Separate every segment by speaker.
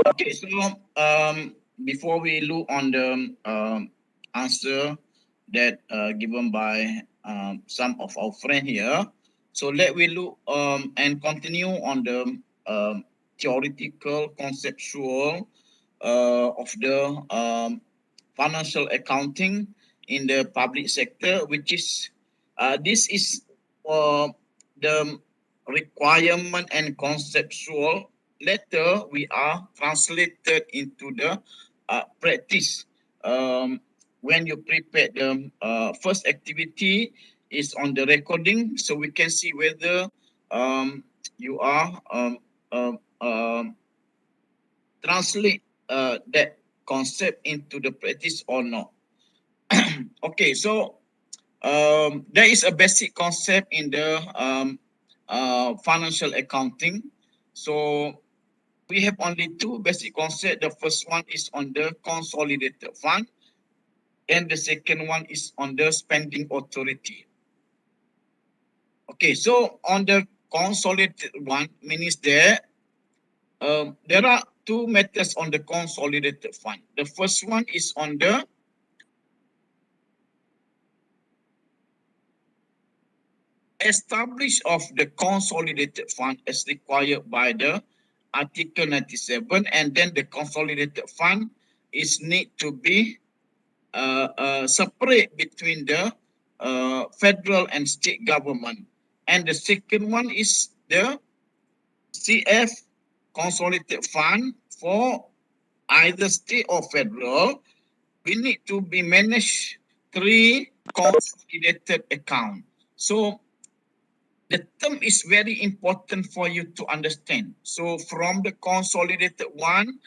Speaker 1: Okay, so before we look on the answer that given by some of our friend here, so let we look and continue on the theoretical, conceptual of the financial accounting in the public sector, which is this is the requirement and conceptual. Later we are translated into the practice. When you prepare the first activity is on the recording, so we can see whether you are translate that concept into the practice or not. Okay, so there is a basic concept in the financial accounting. So we have only two basic concepts. The first one is on the consolidated fund, and the second one is on the spending authority. Okay, so on the consolidated one, means there are two methods on the consolidated fund. The first one is on the establish of the consolidated fund as required by the Article 97, and then the consolidated fund is need to be separate between the federal and state government. And the second one is the CF consolidated fund for either state or federal. We need to be managed three consolidated account. So the term is very important for you to understand. So from the consolidated fund,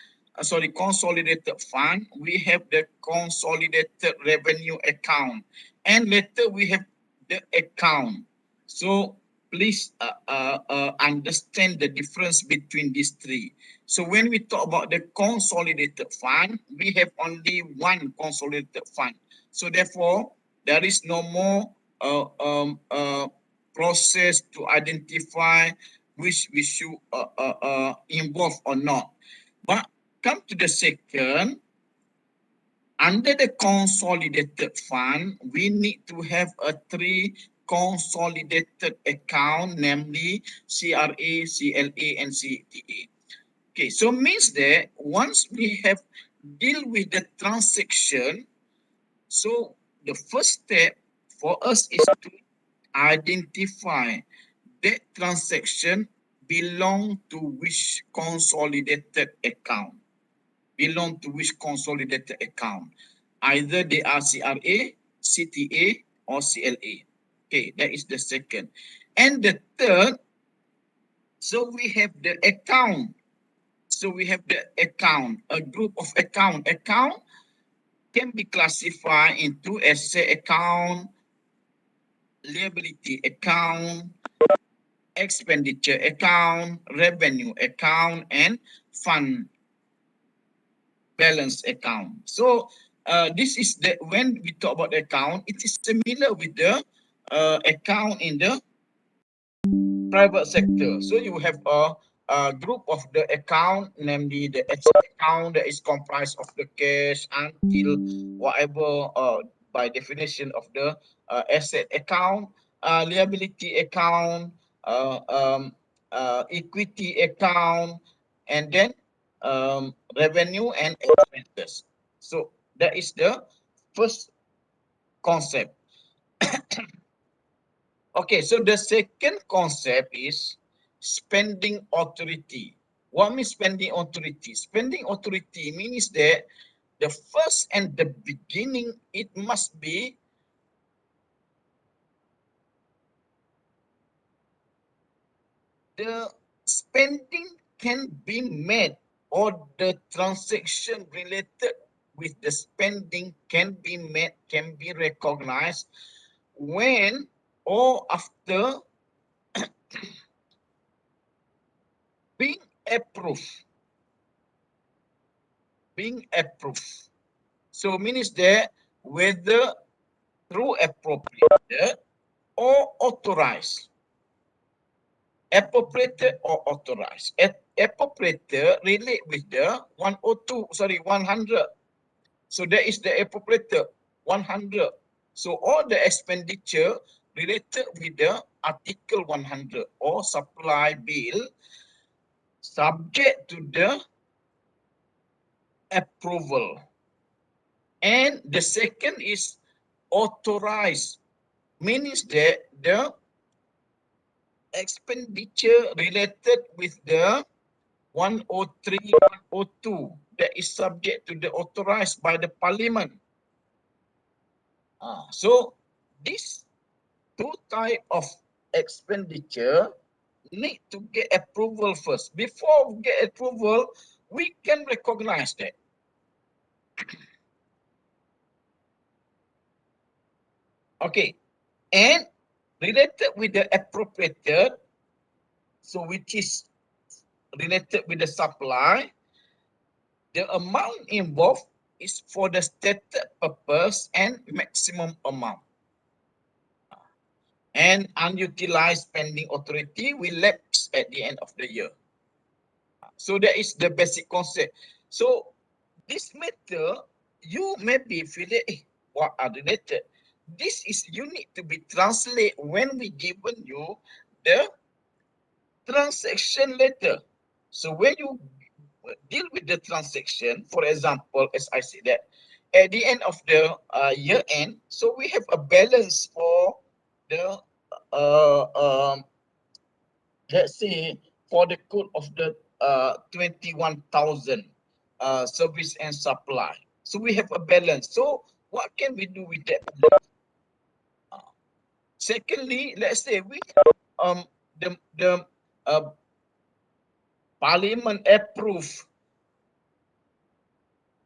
Speaker 1: we have the consolidated revenue account, and later we have the account. So please understand the difference between these three. So when we talk about the consolidated fund, we have only one consolidated fund. So therefore, there is no more process to identify which we should involve or not. But come to the second, under the consolidated fund, we need to have a three consolidated account, namely CRA, CLA, and CTA. Okay, so means that once we have deal with the transaction, so the first step for us is to identify that transaction belong to which consolidated account. Belong to which consolidated account. Either they are CRA, CTA, or CLA. Okay, that is the second. And the third, so we have the account. So we have the account, a group of account. Account can be classified into asset account, liability account, expenditure account, revenue account, and fund balance account. So this is the when we talk about account, it is similar with the account in the private sector. So you have a group of the account, namely the asset account that is comprised of the cash until whatever by definition of the asset account, liability account, equity account, and then revenue and expenses. So that is the first concept. Okay, so the second concept is spending authority. What means spending authority? Spending authority means that the first and the beginning, it must be the spending can be made, or the transaction related with the spending can be made, can be recognized when or after being approved. Being approved. So means that whether through appropriated or authorized. Appropriated or authorized. appropriator relate with the 100. So that is the appropriator 100. So all the expenditure related with the article 100 or supply bill subject to the approval. And the second is authorized, means that the expenditure related with the 103, 102 that is subject to the authorized by the parliament. So these two type of expenditure need to get approval first. Before we get approval, we can recognize that. Okay, and related with the appropriated, so which is related with the supply, the amount involved is for the stated purpose and maximum amount. And unutilized spending authority will lapse at the end of the year. So that is the basic concept. So this matter, you may be feeling, what are related? This is you need to be translated when we given you the transaction letter. So when you deal with the transaction, for example, as I said that, at the end of the year end, so we have a balance for the, let's say, for the code of the 21,000 service and supply. So we have a balance. So what can we do with that? Secondly, let's say we the parliament approve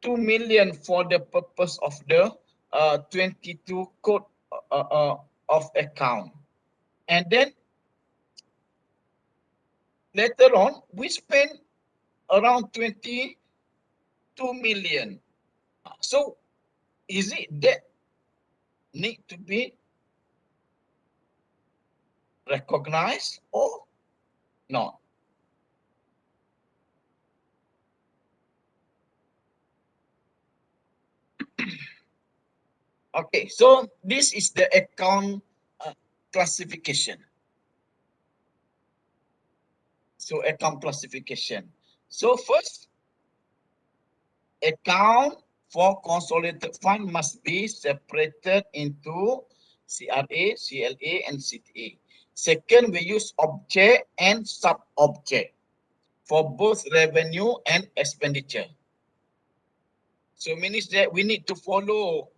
Speaker 1: 2 million for the purpose of the 22 code of account, and then later on we spend around 22 million. So is it that need to be recognized or not? Okay, so this is the account classification. So account classification. So first, account for consolidated fund must be separated into CRA, CLA, and CTA. Second, we use object and sub-object for both revenue and expenditure. So means that we need to follow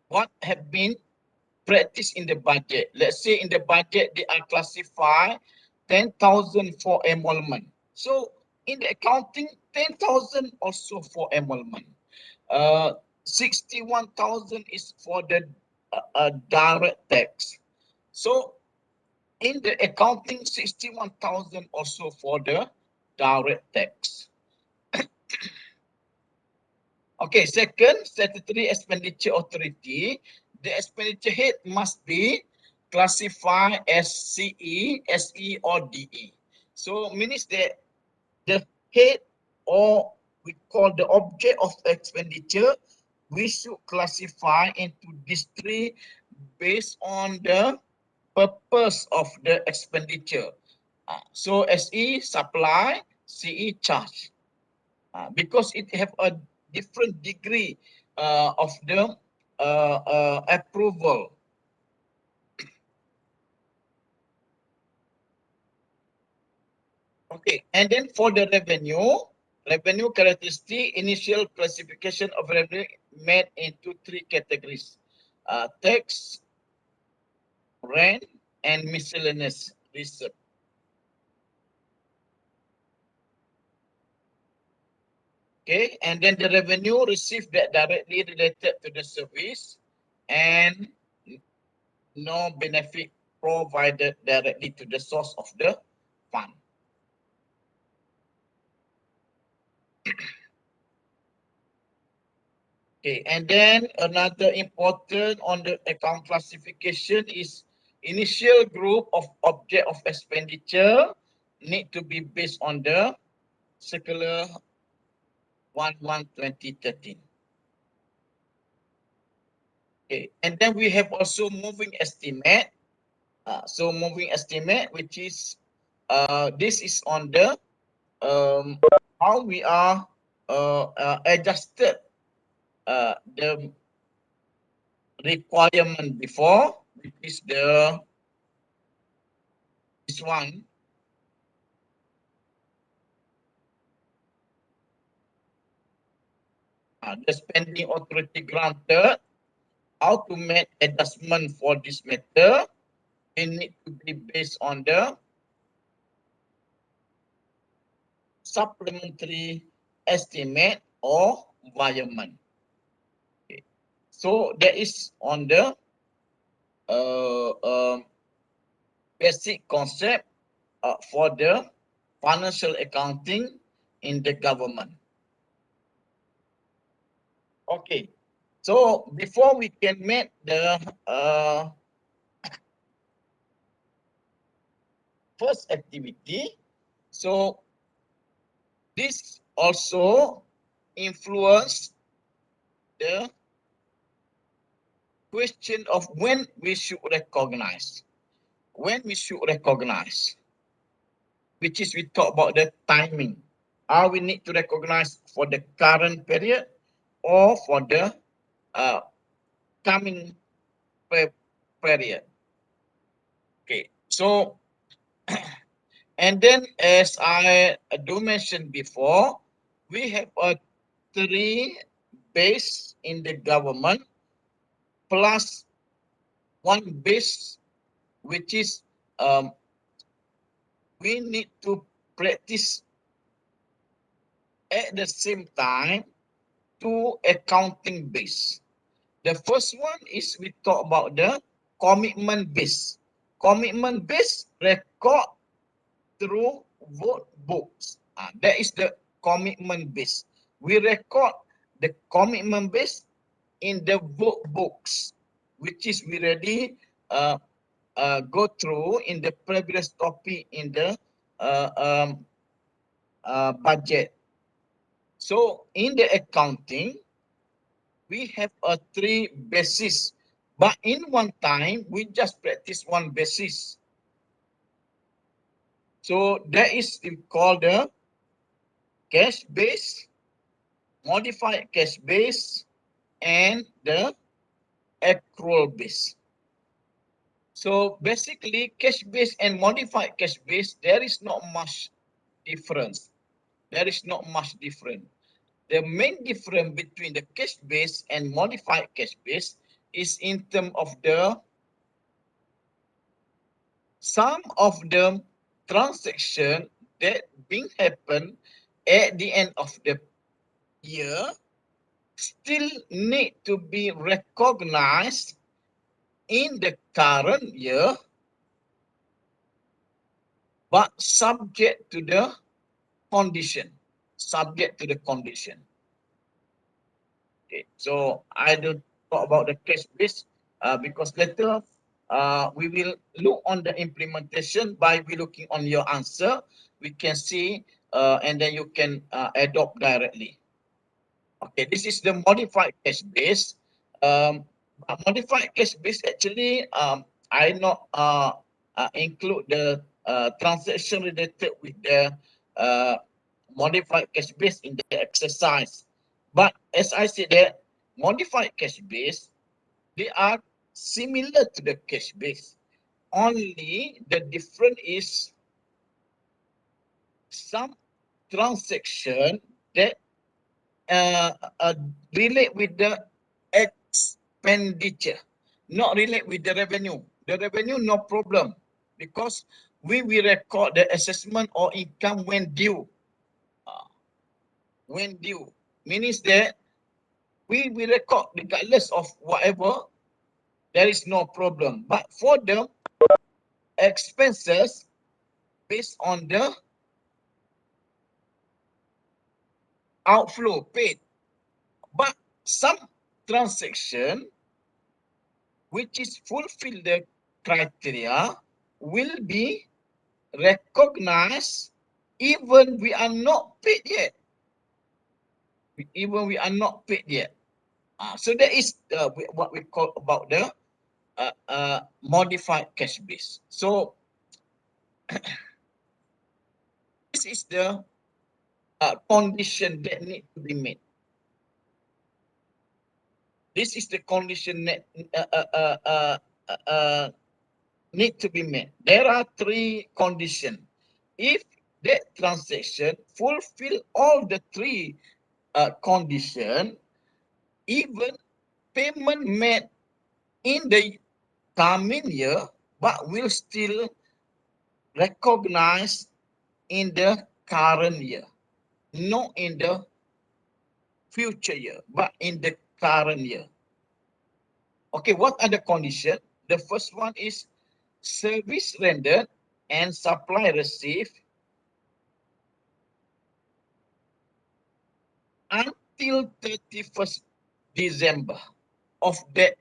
Speaker 1: what have been practiced in the budget. Let's say in the budget, they are classified 10,000 for emolument. So in the accounting, 10,000 also for emolument. 61,000 is for the direct tax. So in the accounting, 61,000 also for the direct tax. Okay, second, statutory expenditure authority, the expenditure head must be classified as CE, SE, or DE. So means that the head, or we call the object of expenditure, we should classify into these three based on the purpose of the expenditure. So SE, supply, CE, charge. Because it have a different degree of the approval. Okay, and then for the revenue characteristic, initial classification of revenue made into three categories: tax, rent, and miscellaneous reserve. Okay, and then the revenue received that directly related to the service, and no benefit provided directly to the source of the fund. Okay, and then another important on the account classification is initial group of object of expenditure need to be based on the Circular 11/2013. Okay, and then we have also moving estimate. So moving estimate, which is this is on the how we are adjusted the requirement before, which is this one. The spending authority granted how to make adjustment for this matter. They need to be based on the supplementary estimate or environment. Okay. So that is on the uh, um, basic concept for the financial accounting in the government. Okay, so before we can make the first activity, so this also influence the question of when we should recognize. When we should recognize, which is we talk about the timing. Are we need to recognize for the current period or for the uh, coming period? Okay, so and then as I do mention before, we have a three base in the government plus one base, which is we need to practice at the same time two accounting base. The first one is we talk about the commitment base. Commitment base record through vote books. That is the commitment base. We record the commitment base in the vote books, which is we already go through in the previous topic in the uh, um, budget. So in the accounting, we have a three basis, but in one time we just practice one basis. So that is called the cash base, modified cash base, and the accrual base. So basically, cash base and modified cash base, there is not much difference. There is not much difference. The main difference between the cash base and modified cash base is in terms of the some of the transaction that being happen at the end of the year still need to be recognized in the current year, but subject to the condition. Subject to the condition. Okay, so I don't talk about the cash base because later we will look on the implementation by we looking on your answer. We can see and then you can adopt directly. Okay, this is the modified cash base. Modified cash base actually, I not include the transaction related with the uh, modified cash base in the exercise. But as I said that modified cash base, they are similar to the cash base. Only the difference is some transaction that uh, uh, relate with the expenditure, not relate with the revenue. The revenue, no problem, because we will record the assessment or income when due. When due, means that we will record regardless of whatever, there is no problem. But for the expenses based on the outflow paid, but some transaction which is fulfill the criteria will be recognized even we are not paid yet. Even we are not paid yet. So that is what we call about the modified cash base. So this is the condition that need to be met. This is the condition that need to be met. There are three conditions. If that transaction fulfill all the three conditions, even payment made in the coming year, but will still recognize in the current year, not in the future year, but in the current year. Okay, what are the conditions? The first one is service rendered and supply received until 31st December of that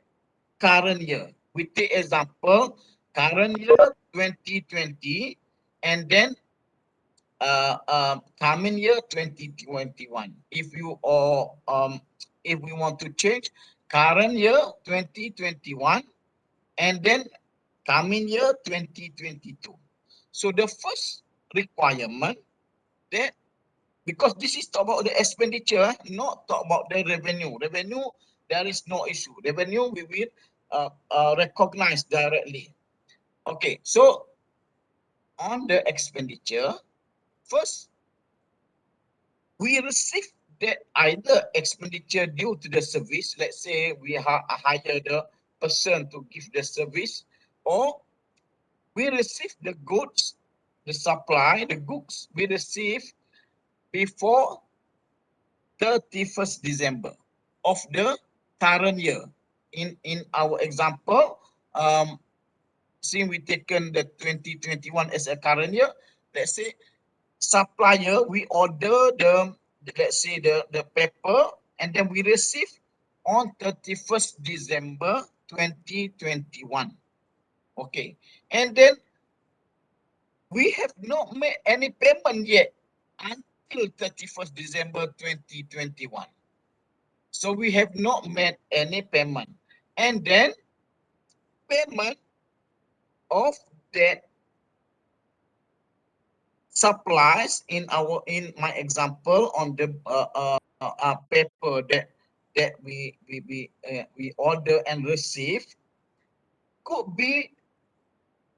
Speaker 1: current year. We take example, current year 2020, and then coming year 2021. If we want to change current year 2021 and then coming year 2022. So the first requirement that, because this is talk about the expenditure, not talk about the revenue. Revenue, there is no issue. Revenue, we will recognize directly. Okay, so on the expenditure, first, we receive that either expenditure due to the service, let's say we hire the person to give the service, or we receive the goods, the supply, the goods we receive before 31st December of the current year. In our example, since we taken the 2021 as a current year, let's say supplier, we order let's say the paper, and then we receive on 31st December 2021. Okay, and then we have not made any payment yet until 31st December 2021. So we have not made any payment. And then payment of that supplies in my example on the paper that we order and receive could be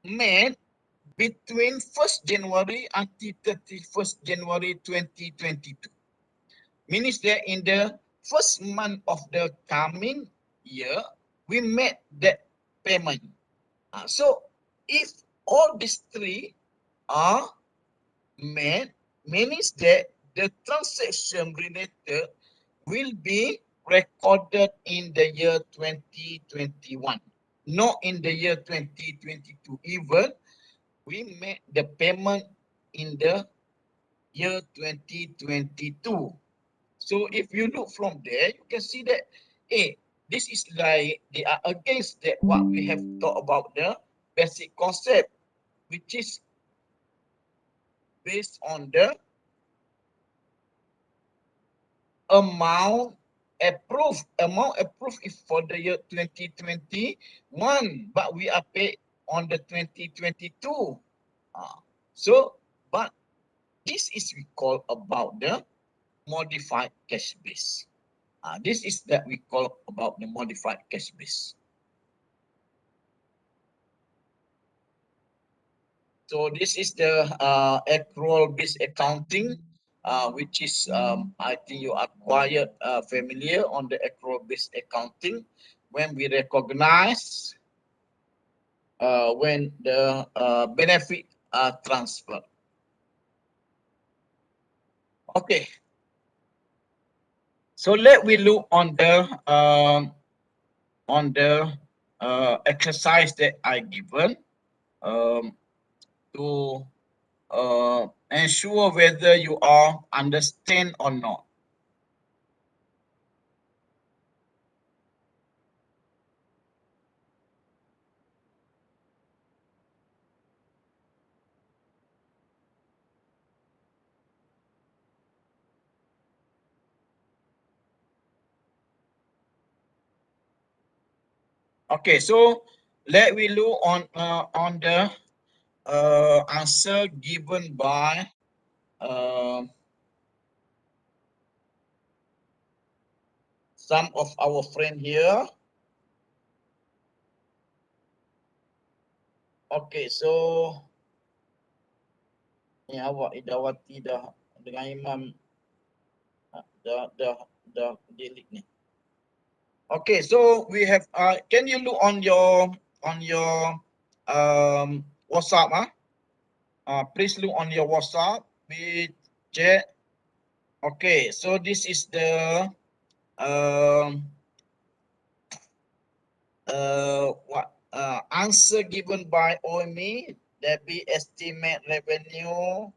Speaker 1: made between 1st January until 31st January 2022. Means that in the first month of the coming year, we made that payment. So if all these three are made, means that the transaction related will be recorded in the year 2021, not in the year 2022. Even we made the payment in the year 2022. So if you look from there, you can see that, hey, this is like they are against that what we have talked about the basic concept, which is based on the amount approved is for the year 2021, but we are paid on the 2022. So, but this is we call about the modified cash base. This is that we call about the modified cash base. So this is the accrual-based accounting, which is I think you are quite familiar on the accrual-based accounting, when we recognize when the benefit are transferred. Okay, so let we look on the exercise that I given to ensure whether you are understand or not. Okay, so let we look on the answer given by some of our friend here. Okay, so ni awak Idawati dah dengan Imam dah delete ni. Okay, so we have can you look on your WhatsApp please look on your WhatsApp. We check. Okay, so this is the what answer given by OME. That be estimate revenue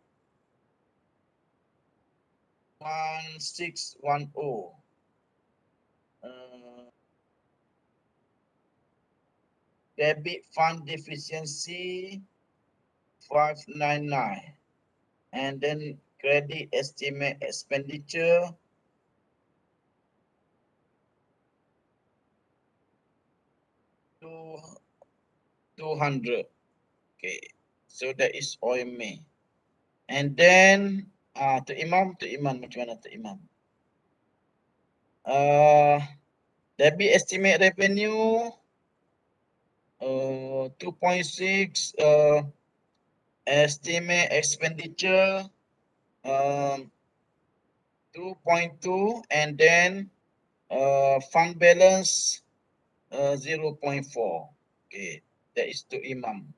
Speaker 1: 1610. Debit fund deficiency 599, and then credit estimate expenditure 200. Okay, so that is OMA. And then to Imam macam mana to Imam? Debit estimate revenue 2.6, estimate expenditure 2.2, and then fund balance 0.4. Okay, that is to Imam.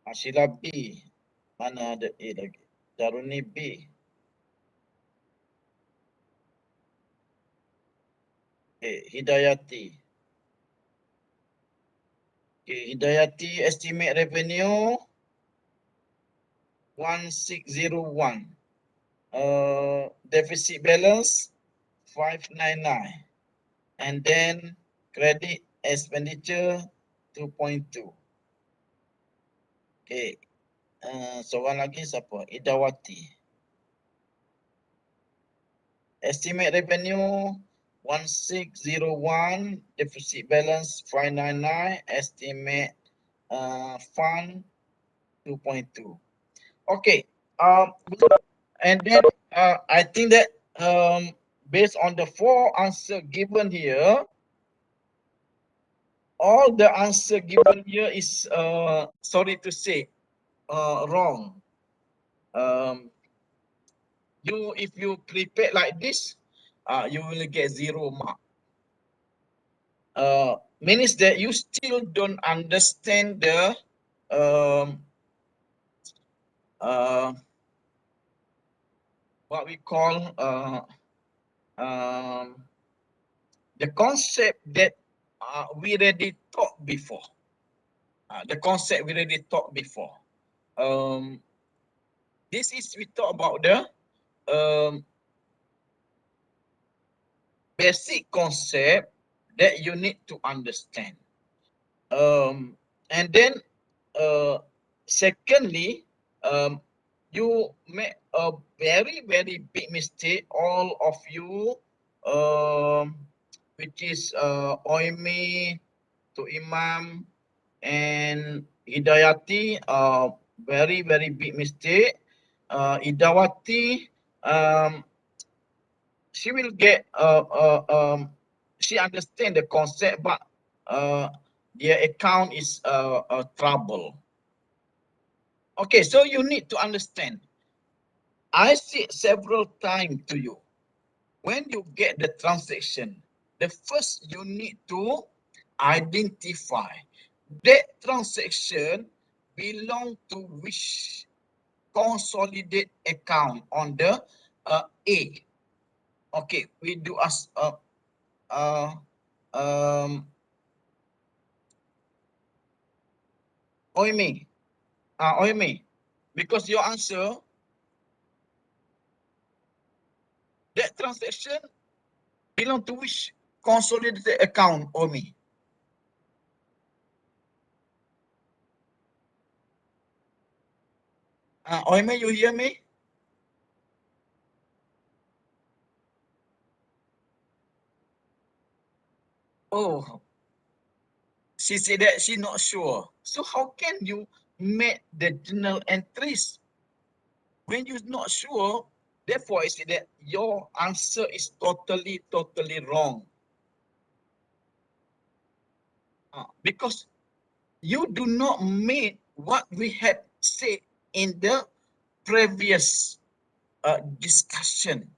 Speaker 1: Ashila B. Mana ada A lagi? Daruni B. Okay, Hidayati. Okay, Hidayati estimate revenue 1601. Deficit balance 599. And then credit expenditure 2.2. Okay. Soalan lagi siapa? Idawati. Estimate revenue 1601, deficit balance 599, estimate fund 2.2. Okay. And then I think that based on the 4 answer given here, all the answer given here is sorry to say wrong. If you prepare like this, you will get 0 mark. Means that you still don't understand the what we call the concept that we already taught before. The concept we already taught before. This is we talk about the basic concept that you need to understand. And then secondly, you make a very big mistake, all of you, which is Oimi to Imam and Hidayati, very big mistake. Idawati, she will get she understand the concept, but their account is trouble. Okay, so you need to understand. I said several times to you, when you get the transaction, the first you need to identify that transaction belong to which consolidate account on the A. Okay, we do as Oimi, Oimi, because your answer, that transaction belong to which consolidated account, Oimi? Oimi, you hear me? Oh, she said that she's not sure. So how can you make the journal entries when you're not sure? Therefore, I say that your answer is totally wrong. Because you do not mean what we have said in the previous discussion.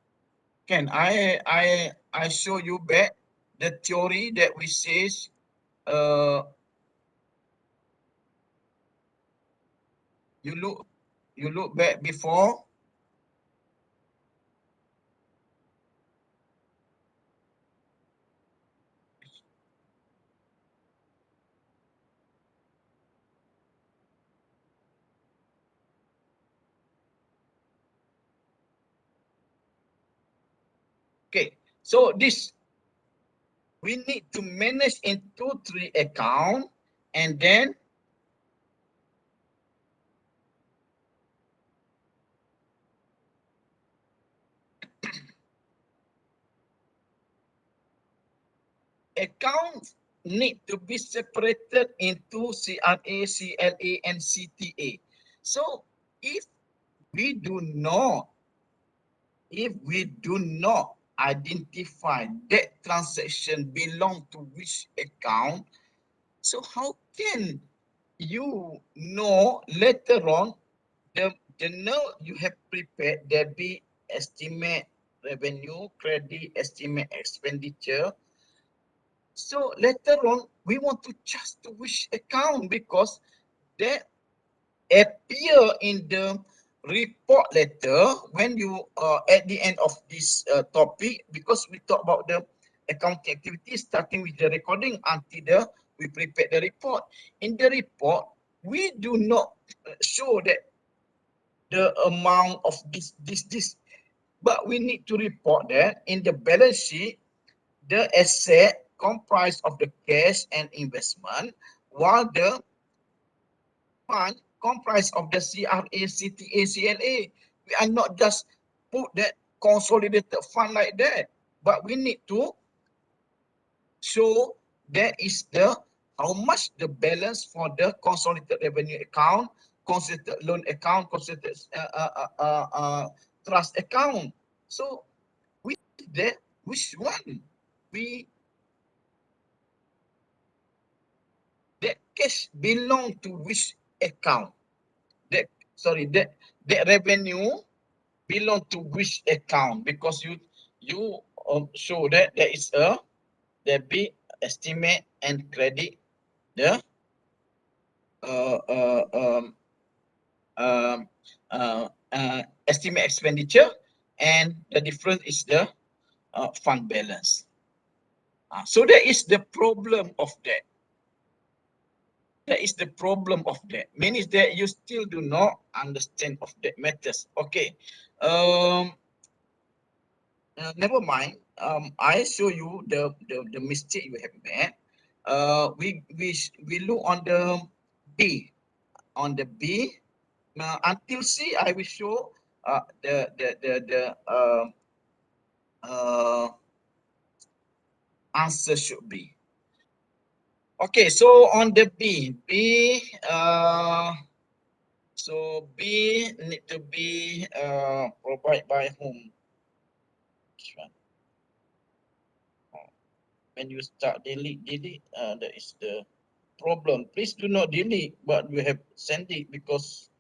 Speaker 1: Can I show you back the theory that we says uh, you look back before. Okay, so this we need to manage into three account, and then accounts need to be separated into CRA, CLA, and CTA. So if we do not identify that transaction belong to which account, so how can you know later on the note you have prepared debit estimate revenue, credit estimate expenditure? So later on, we want to charge to which account, because that appear in the report letter when you at the end of this topic, because we talk about the accounting activities starting with the recording until we prepare the report. In the report, we do not show that the amount of this, but we need to report that in the balance sheet the asset comprised of the cash and investment, while the fund comprised of the CRA, CTA, CLA. We are not just put that consolidated fund like that, but we need to show that is the how much the balance for the consolidated revenue account, consolidated loan account, consolidated trust account. So with that, which one we that cash belong to which account? That sorry, that revenue belong to which account? Because you show that there is a debit, estimate, and credit the uh, uh, um, um, estimate expenditure, and the difference is the fund balance. So that is the problem of that. That is the problem of that. Means that you still do not understand of that matters. Okay. Um, Never mind. I show you the mistake you have made. We look on the B. On the B, until C, I will show the uh, answer should be. Okay, so on the so B need to be provided by whom? When you start delete, that is the problem. Please do not delete what we have sent it, because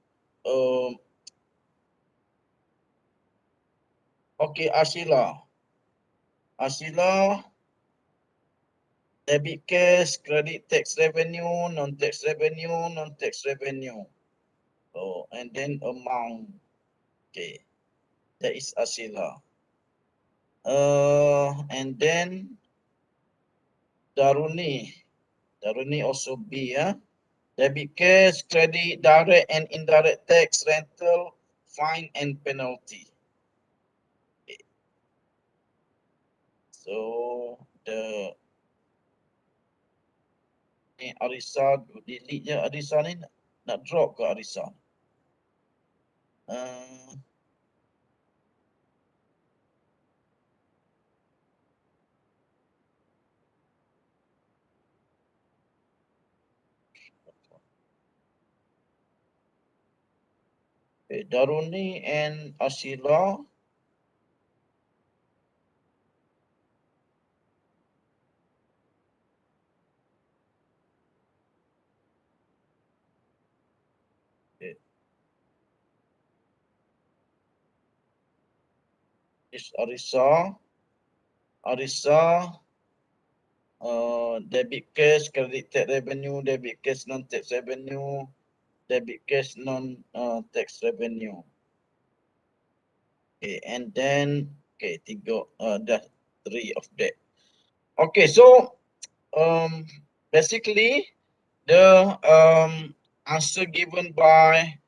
Speaker 1: okay, Asila, debit cash, credit tax revenue, non-tax revenue, non-tax revenue. Oh, and then amount. Okay, that is Asila. And then Daruni. Daruni also B, yeah. Debit cash, credit, direct and indirect tax, rental, fine and penalty. Okay. So the ni Arisa delete je Arisa ni, nak drop ke Arisa? Uh, Okay, Daruni and Ashila. Okay, this Arisa. Arisa, debit cash, credit tax revenue, debit cash non-tax revenue, debit cash non-tax revenue. Okay, and then, okay, that's three of that. Okay, so basically the answer given by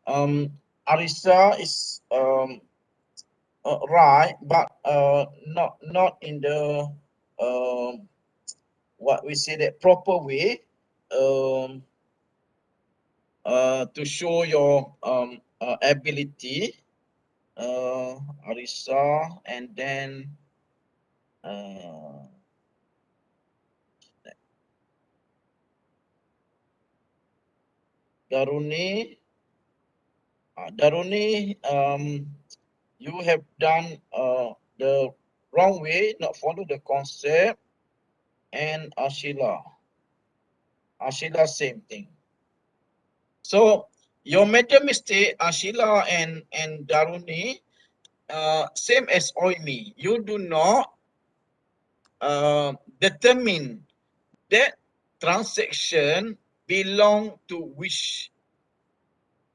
Speaker 1: Arisa is right, but not in the what we say that proper way, um, to show your ability, Arisa, and then uh, Daruni. Daruni, you have done the wrong way, not follow the concept, and Ashila, same thing. So your major mistake, Ashila and Daruni, same as Oimi. You do not determine that transaction belong to which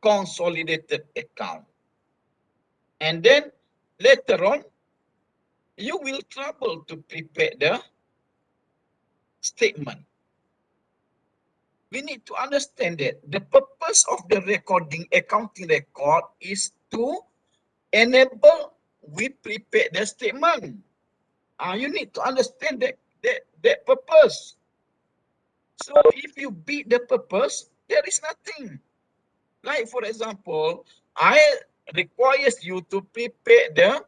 Speaker 1: consolidated account. And then later on, you will trouble to prepare the statement. We need to understand that the purpose of the recording, accounting record, is to enable we prepare the statement. You need to understand that purpose. So if you beat the purpose, there is nothing. Like for example, I requires you to prepare the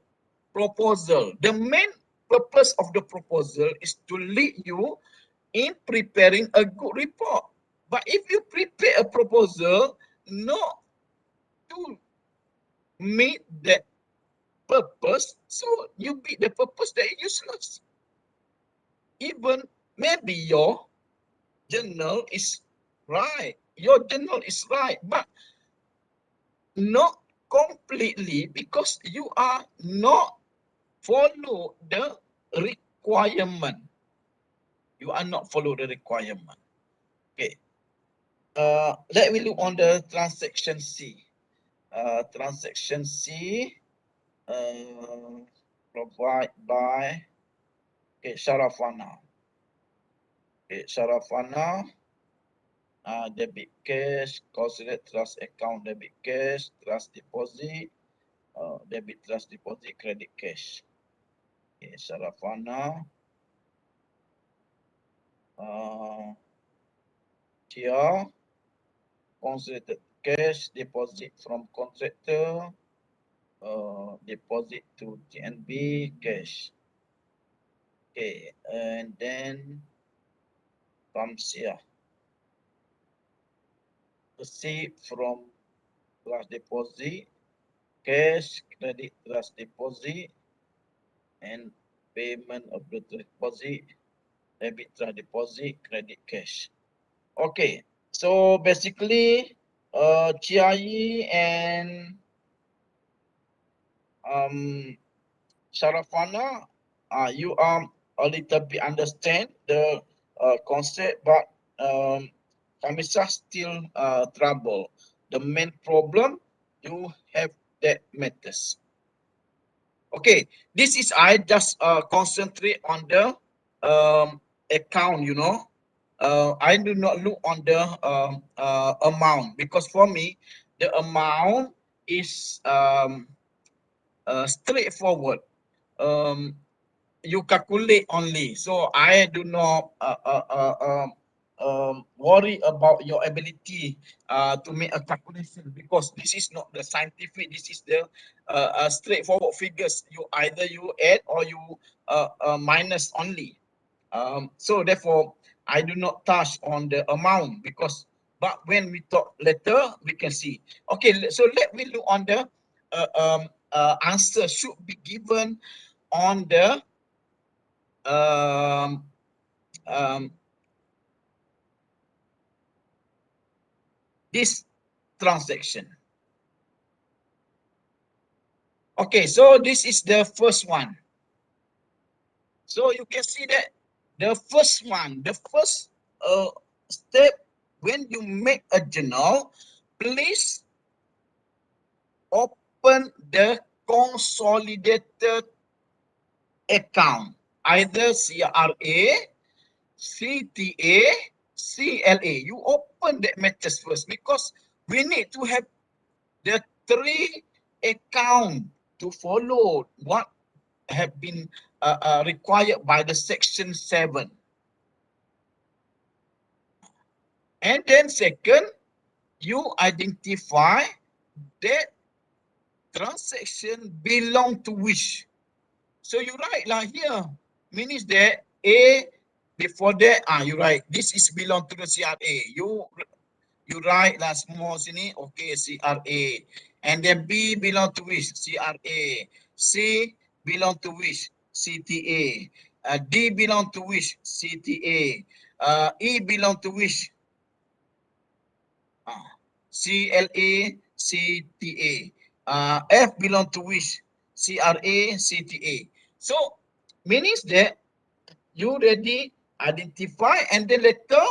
Speaker 1: proposal. The main purpose of the proposal is to lead you in preparing a good report. But if you prepare a proposal not to meet that purpose, so you beat the purpose, that is useless. Even maybe your journal is right, but not completely, because you are not follow the requirement. You are not follow the requirement. Okay. Let me look on the transaction C. Transaction C, provide by, okay, Sharafana. Okay, Sharafana, debit cash, consolidate trust account, debit cash, trust deposit, debit trust deposit, credit cash. Okay, Sharafana, here, consolidated cash, deposit from contractor, deposit to TNB, cash. Okay, and then comes here, receipt from trust deposit, cash, credit trust deposit, and payment of the deposit, debit trust deposit, credit cash. Okay, so basically, Chiayi and Sharafana, you a little bit understand the concept, but Kamisa still trouble. The main problem you have that matters. Okay, this is I just concentrate on the account, you know. I do not look on the amount, because for me the amount is straightforward. Um, you calculate only. So I do not worry about your ability to make a calculation, because this is not the scientific. This is the straightforward figures. You either you add or you minus only. So therefore, I do not touch on the amount, because But when we talk later, we can see. Okay, so let me look on the answer should be given on the um, um, this transaction. Okay, so this is the first one. So you can see that the first one, the first step when you make a journal, please open the consolidated account, either CRA, CTA, CLA. You open that matters first because we need to have the three account to follow what have been required by the section 7. And then second, you identify that transaction belong to which. So you write like here, means that A before that, you write this is belong to the CRA. You write like small sini, okay, CRA. And then B belong to which? CRA. C belong to which? CTA. D belong to which? CTA. E belong to which? CLA, CTA. F belong to which? CRA, CTA. So, means that you already identify and then later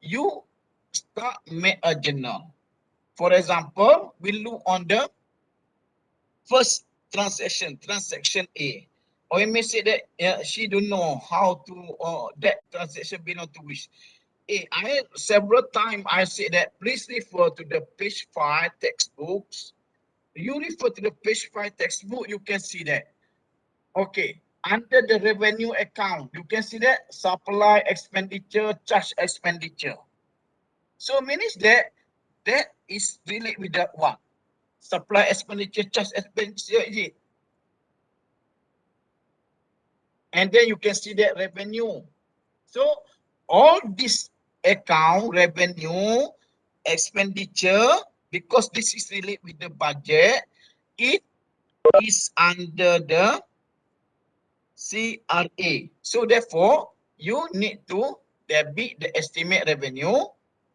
Speaker 1: you start make a journal. For example, we look on the first transaction A. Or you may say that she don't know how to, that transaction belong to which. I several times I say that please refer to the page 5 textbooks. You refer to the page 5 textbook, you can see that. Okay, under the revenue account, you can see that supply expenditure, charge expenditure. So means that that is related with that one. Supply expenditure, charge expenditure, is it? And then you can see that revenue. So all this account, revenue, expenditure, because this is related with the budget, it is under the CRA. So therefore, you need to debit the estimate revenue.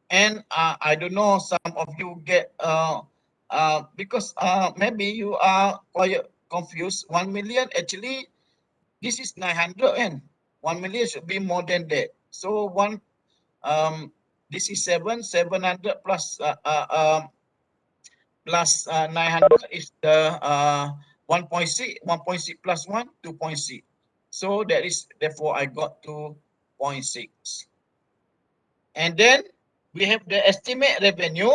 Speaker 1: And I don't know, some of you get, because maybe you are quite confused. 1 million, actually, this is 900 and 1 million should be more than that. So this is 700 plus plus 900 is the 1.6, 1.6 plus 1, 2.6. So that is, therefore, I got 2.6. And then we have the estimate revenue,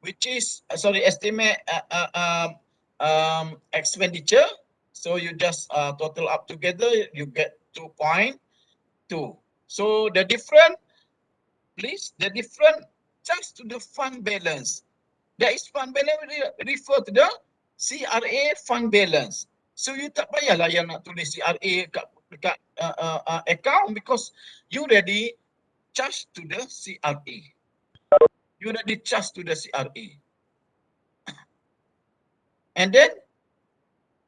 Speaker 1: which is, estimate expenditure. So you just total up together, you get 2.2. So the different, please, the different just to the fund balance. That is fund balance refer to the CRA fund balance. So you tak payahlah yang nak tulis CRA dekat account because you already charge to the CRA. You already charge to the CRA. And then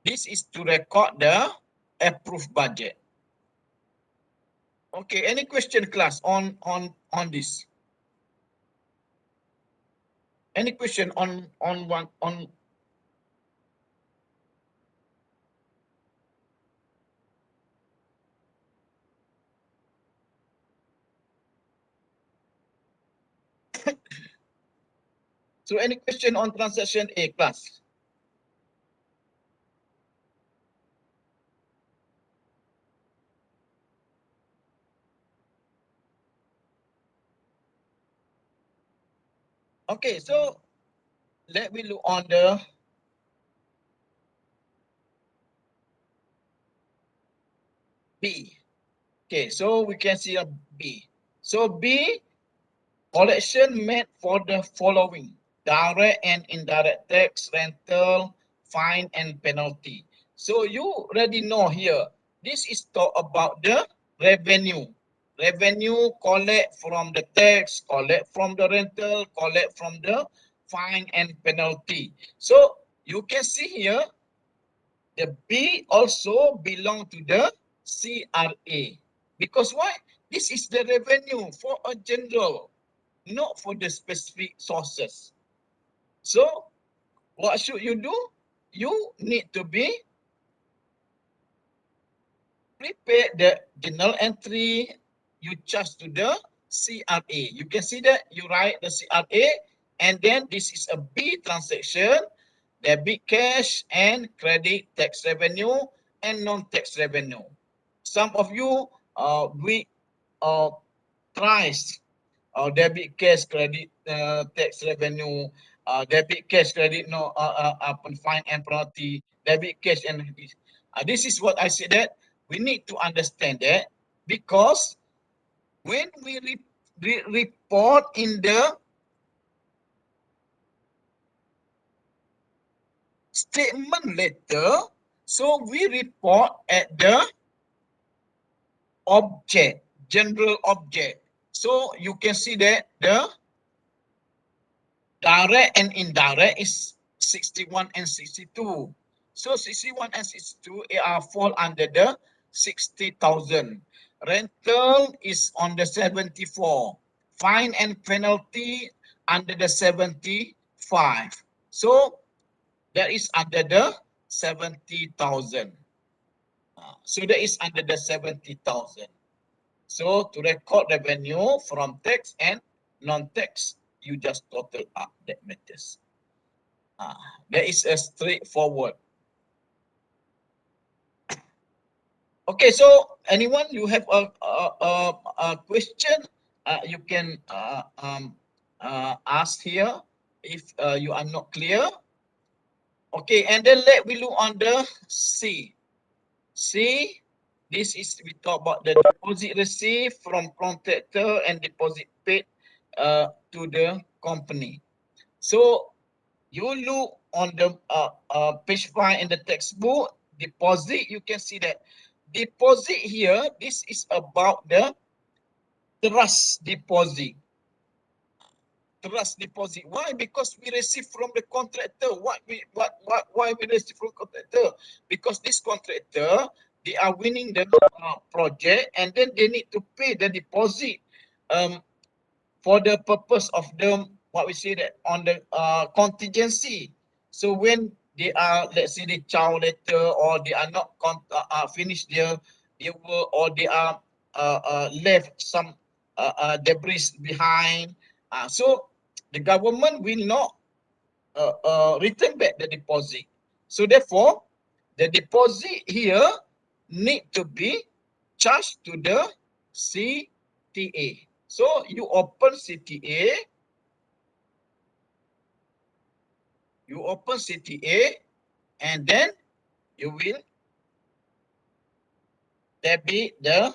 Speaker 1: this is to record the approved budget. Okay, any question, class, on this? Any question on one on? So any question on transaction A, class? Okay, so let me look on the B. Okay, so we can see a B. So B, collection made for the following: direct and indirect tax, rental, fine, and penalty. So you already know here, this is talk about the revenue. revenue collect from the tax, collect from the rental, collect from the fine and penalty. So you can see here, the B also belong to the CRA. Because why? This is the revenue for a general, not for the specific sources. So what should you do? You need to be prepare the journal entry you charge to the CRA. You can see that you write the CRA, and then this is a B transaction, debit cash and credit tax revenue and non-tax revenue. Some of you we tries debit cash credit tax revenue, debit cash credit no fine and penalty, debit cash and this is what I said, that we need to understand that, because when we report in the statement letter, so we report at the object, general object. So you can see that the direct and indirect is 61 and 62. So 61 and 62 fall under the 60,000. Rental is on the 74. Fine and penalty under the 75. So that is under the 70,000. So that is under the 70,000. So to record revenue from tax and non-tax, you just total up that matters. That is a straightforward. Okay, so anyone you have a question, you can ask here if you are not clear. Okay, and then let we look on the C. C, this is we talk about the deposit received from contractor and deposit paid to the company. So you look on the page 5 in the textbook, deposit, you can see that deposit here, this is about the trust deposit. Trust deposit. Why? Because we receive from the contractor. Why we receive from contractor? Because this contractor, they are winning the project, and then they need to pay the deposit for the purpose of the, what we say that on the contingency. So when they are, let's say they chow later, or they are not finished their work, or they are left some debris behind, so the government will not return back the deposit. So therefore, the deposit here need to be charged to the CTA. So you open CTA, and then you will debit the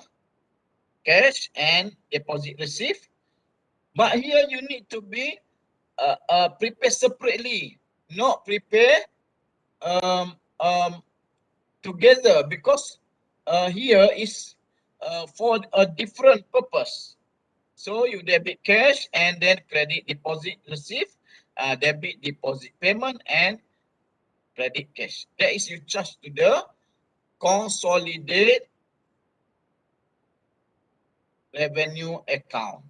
Speaker 1: cash and deposit received. But here you need to be prepare separately, not prepare um, um, together, because here is for a different purpose. So you debit cash and then credit deposit received, debit deposit payment and credit cash. That is you charge to the consolidated revenue account.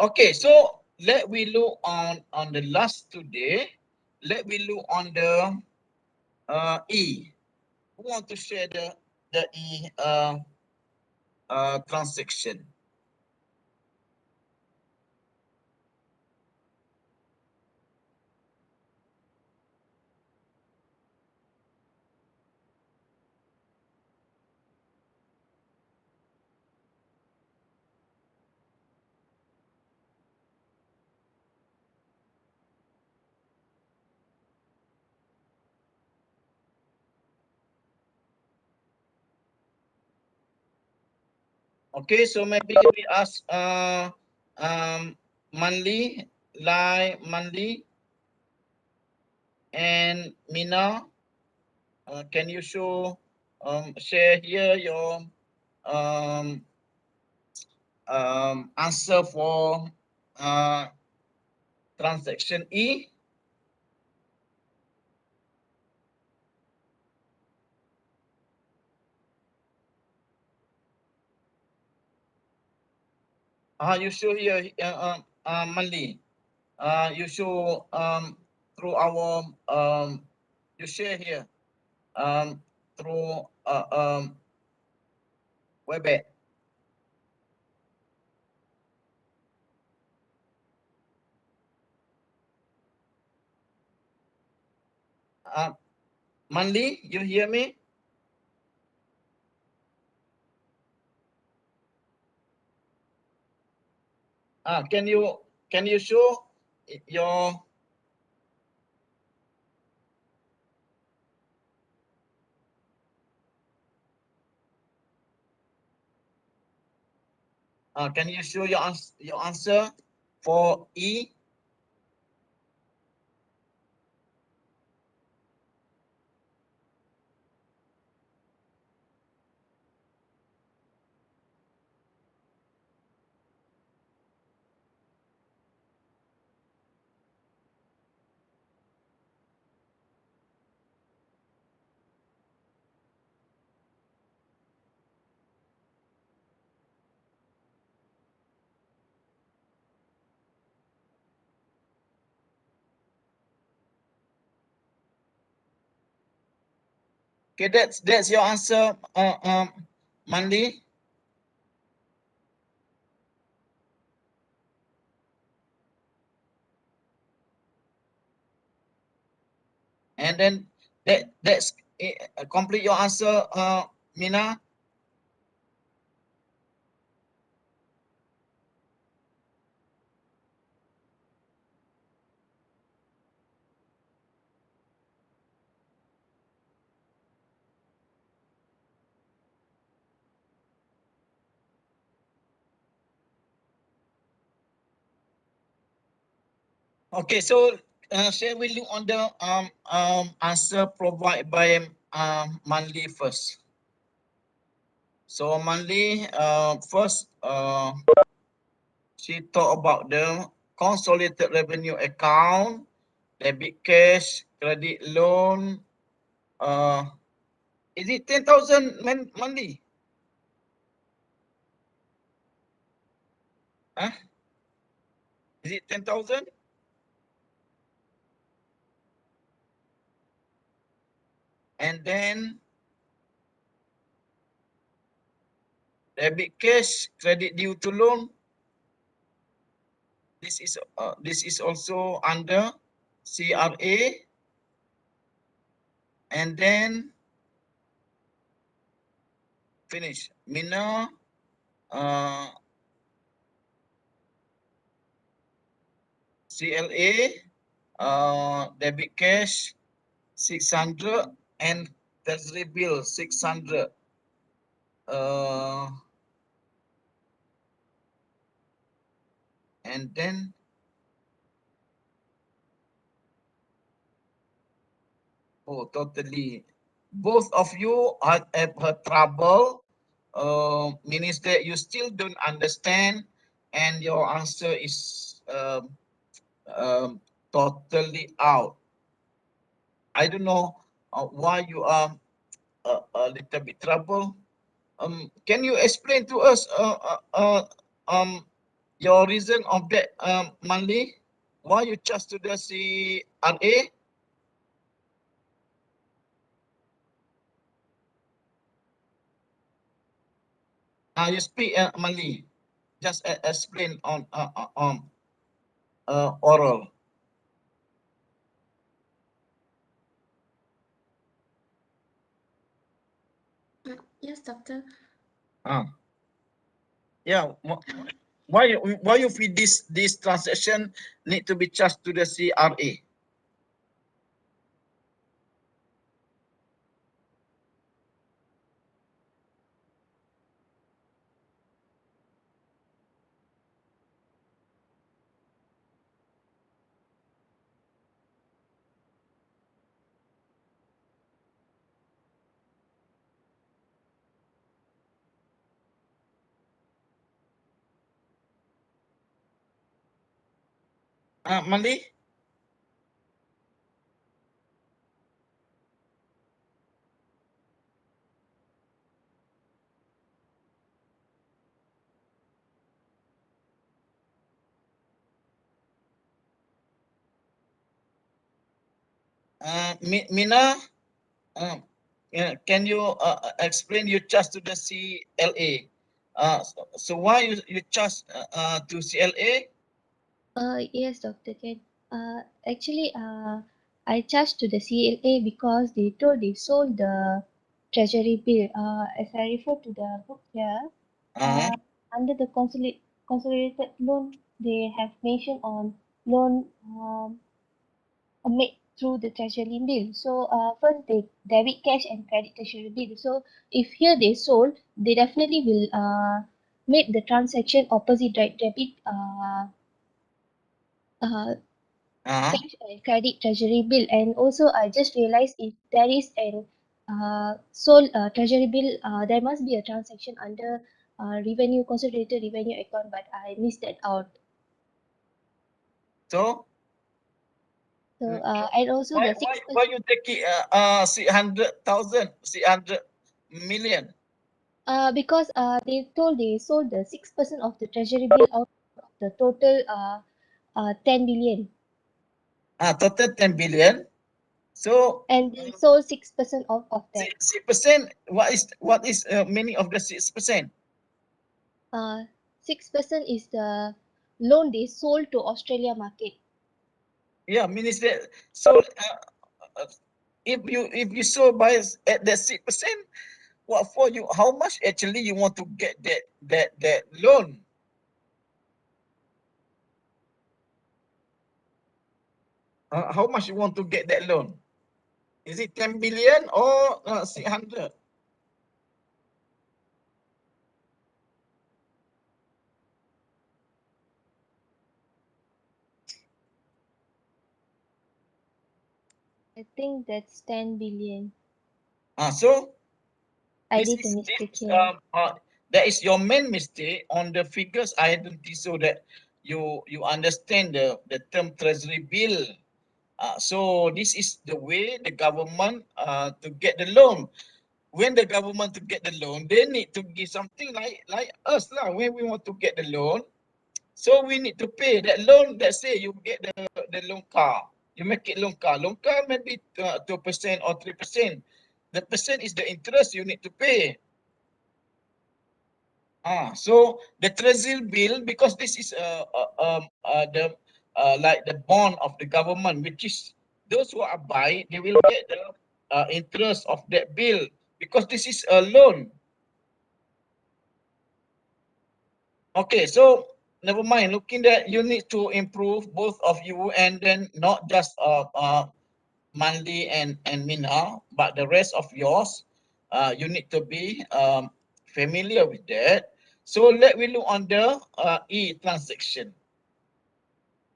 Speaker 1: Okay, so let we look on the last today. Let we look on the E. Who want to share the E transaction? Okay, so maybe we ask Manli, Lai, Manli, and Mina. Can you show share here your um, answer for uh, transaction E. You show here, Manli. You show through our you share here through WebEx. Manli, you hear me? Can you show your can you show your answer for E? Okay, that's your answer, Manli. And then that's complete your answer, Mina. Okay, so share with you on the answer provided by Manli first. So Manli, first, she talked about the consolidated revenue account, debit cash, credit loan. Is it 10,000 Manli? Huh? Is it 10,000? And then debit cash, credit due to loan. This is also under CRA. And then finish. Mina, CLA, debit cash 600 and treasury bill 600. And then totally both of you have had trouble, means that you still don't understand and your answer is totally out. I don't know why you are a little bit trouble. Can you explain to us your reason of that, Manli? Why you chose to the CRA? You speak, Manli. Just explain on oral.
Speaker 2: Yes, doctor.
Speaker 1: Uh, yeah. Why you feel this transaction need to be charged to the CRA? Mali? Mina, uh, can you explain your charge to the CLA? So why you charge to CLA?
Speaker 2: Yes, Doctor Ken. Actually, I charged to the CLA because they told they sold the treasury bill. As I refer to the book here,
Speaker 1: Uh,
Speaker 2: uh, under the consolidated loan, they have mentioned on loan made through the treasury bill. So first they debit cash and credit treasury bill. So if here they sold, they definitely will make the transaction opposite debit uh,
Speaker 1: uh,
Speaker 2: cash and credit treasury bill. And also I just realized if there is an sold treasury bill, there must be a transaction under revenue consolidated revenue account, but I missed that out.
Speaker 1: so
Speaker 2: So
Speaker 1: mm,
Speaker 2: and also
Speaker 1: why
Speaker 2: the
Speaker 1: why
Speaker 2: six
Speaker 1: why
Speaker 2: percent
Speaker 1: you take it 600,000, 600 million?
Speaker 2: because they told they sold the 6% of the treasury bill out of the total 10 billion,
Speaker 1: Total 10 billion. So
Speaker 2: and they sold 6% of that.
Speaker 1: 6%. What is meaning of the 6%?
Speaker 2: Uh, 6% is the loan they sold to Australia market.
Speaker 1: Yeah, means that. So uh, if you so buy at the 6%, what for you? How much actually you want to get that loan? How much you want to get that loan? Is it 10 billion or 600?
Speaker 2: I think that's 10 billion.
Speaker 1: So
Speaker 2: I
Speaker 1: this
Speaker 2: did a
Speaker 1: is
Speaker 2: mistake here.
Speaker 1: that is your main mistake on the figures. I don't think so that you understand the term treasury bill. So this is the way the government to get the loan. When the government to get the loan, they need to give something like us lah. When we want to get the loan, so we need to pay that loan. Let's say you get the loan car, you make it loan car. Loan car maybe 2% or 3%. The percent is the interest you need to pay. So the treasury bill, because this is the like the bond of the government, which is those who are buy, they will get the interest of that bill because this is a loan. Okay, so never mind. Looking that you need to improve both of you, and then not just Mandy and Mina, but the rest of yours. You need to be familiar with that. So let we look on the e-transaction.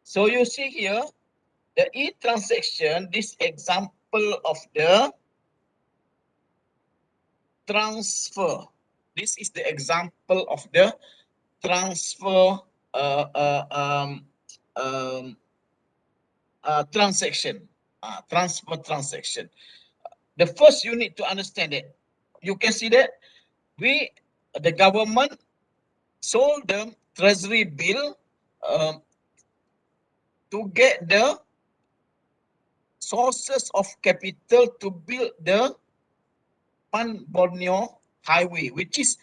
Speaker 1: So you see here the e-transaction. This example of the transfer. This is the example of the transfer uh, uh, um, um, transaction, transfer transaction. The first you need to understand it. You can see that the government sold the treasury bill um, to get the sources of capital to build the Pan Borneo Highway, which is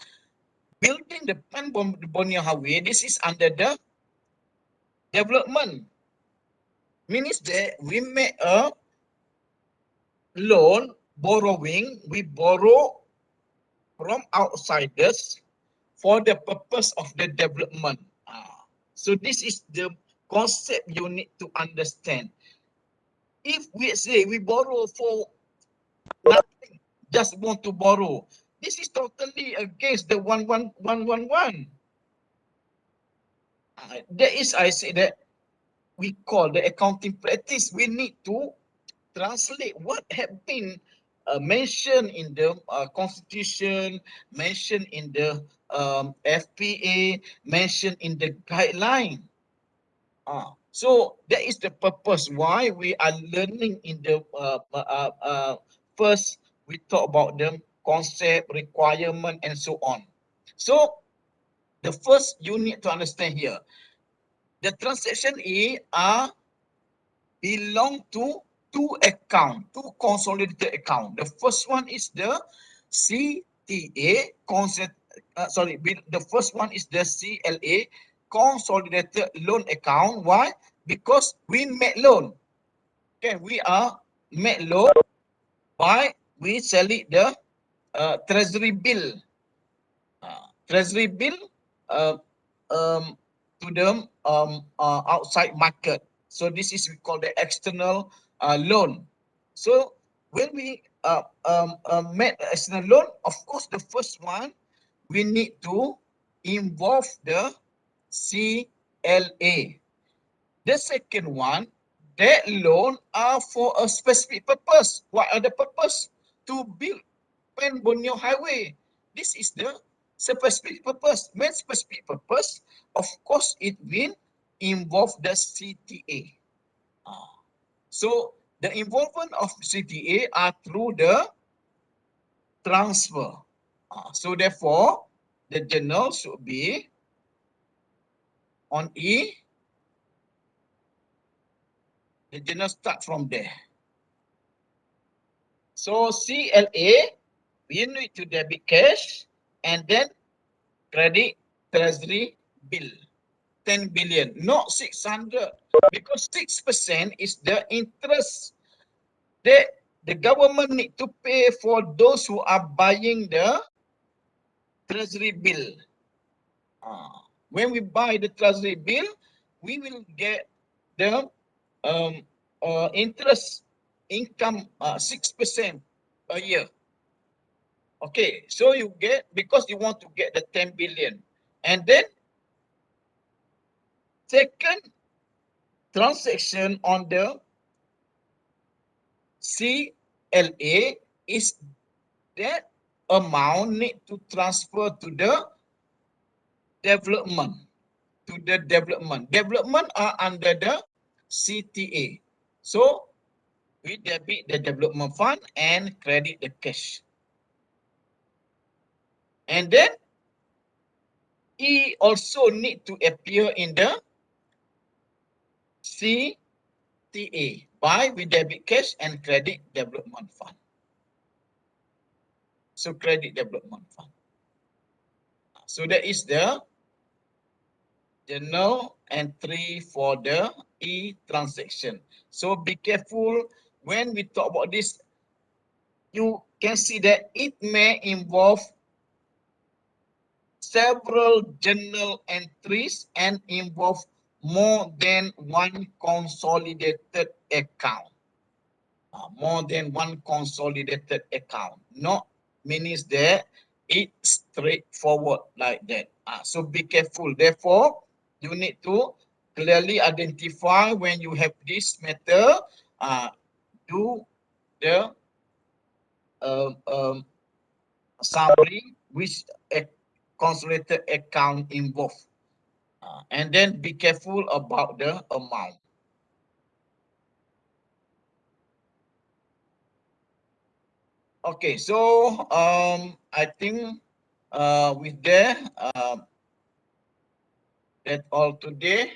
Speaker 1: building the Pan Borneo Highway. This is under the development. Means that we make a loan borrowing. We borrow from outsiders for the purpose of the development. So this is the concept you need to understand. If we say we borrow for nothing, just want to borrow, this is totally against the 11111. That is, I say that we call the accounting practice. We need to translate what have been mentioned in the constitution, mentioned in the FPA, mentioned in the guideline. So that is the purpose why we are learning in the first we talk about the concept, requirement, and so on. So the first you need to understand here, the transaction A are belong to two account, two consolidated account. The first one is the CTA, the first one is the CLA, consolidated loan account. Why? Because we make loan. Okay, we are make loan by we sell it the treasury bill. Treasury bill uh, um, to the outside market. So this is we call the external loan. So when we make external loan, of course, the first one we need to involve the CLA. The second one, that loan are for a specific purpose. What are the purpose? To build Pen Borneo Highway. This is the specific purpose. When specific purpose, of course, it will involve the CTA. So the involvement of CTA are through the transfer. So therefore, the journal should be on E. The journal start from there. So CLA, we need to debit cash and then credit treasury bill. 10 billion, not 600, because 6% is the interest that the government need to pay for those who are buying the treasury bill. When we buy the treasury bill, we will get the interest income 6% a year. Okay, so you get, because you want to get the 10 billion. And then second transaction on the CLA is that amount need to transfer to the development. Development are under the CTA. So we debit the development fund and credit the cash. And then E also need to appear in the CTA by we debit cash and credit development fund. So credit development fund. So that is the journal entry for the e-transaction. So be careful when we talk about this. You can see that it may involve several journal entries and involve more than one consolidated account. More than one consolidated account. Not means that it's straightforward like that. So be careful. Therefore, you need to clearly identify when you have this matter, do the summary which a consolidated account involved. And then be careful about the amount. Okay, so I think with that, that's all today.